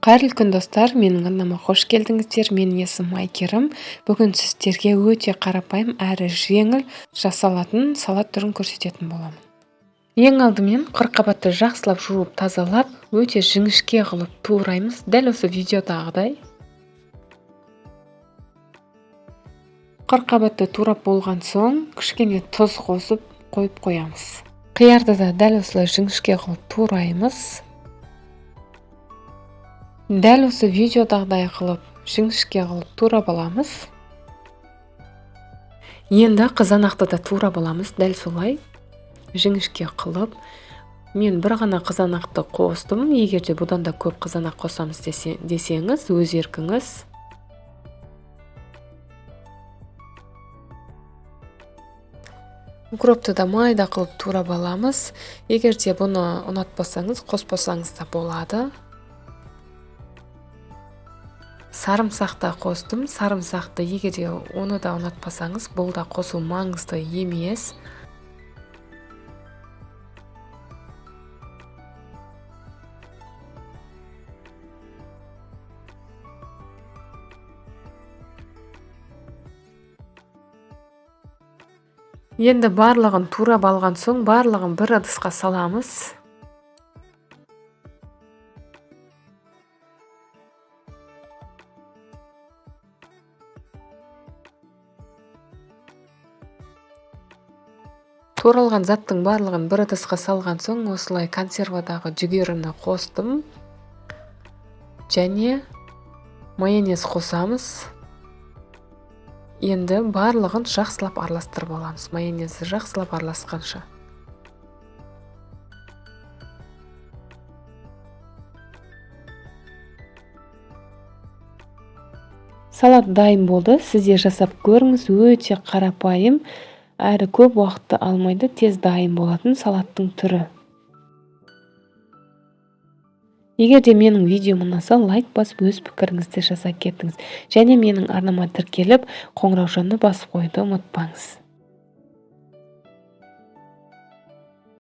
Қайырлы күн достар, менің арнама қош келдіңіздер. Менің есімім Айкерім. Бүгін сіздерге өте қарапайым әрі жеңіл жасалатын салат түрін көрсететін боламын. Ең алдымен қырыққабатты жақсылап жуып тазалап, өте жіңішке қылып тураймыз. Дәл осы видеодағыдай. Қырыққабатты турап болған соң, кішкене тұз қосып қойып қоямыз. Қиярды да дәл осылай жіңішке қылып тураймыз. Дәл осы видеодағыдай қылып, жіңішке қылып турап аламыз. Енді қызанақты да турап аламыз, дәл солай жіңішке қылып. Мен бір ғана қызанақты қостым. Егерде бұдан да көп қызанақ қосамыз десеңіз, өз еркіңіз. Укропты да майда қылып турап аламыз. Егерде бұны ұнатпасаңыз, қоспасаңыз да болады. Сарымсақты қостым. Сарымсақты егерде оны да ұнатпасаңыз, бұл да қосу маңызды емес. Енді барлығын турап алған соң, барлығын бір ыдысқа саламыз. Туралған заттың барлығын бір ыдысқа салған соң, осылай консервадағы жүгеріні қостым. Және майонез қосамыз. Енді барлығын жақсылап араластырып аламыз. Майонезді жақсылап араласқанша. Салат дайын болды. Сізде жасап көріңіз, өте қарапайым, әрі көп уақытты алмайды, тез дайын болатын салаттың түрі. Егерде менің видеом ұнаса, лайк басып өз пікіріңізді жаза кетіңіз. Және менің арнама тіркеліп, қоңыраушаны басып қойды ұмытпаңыз.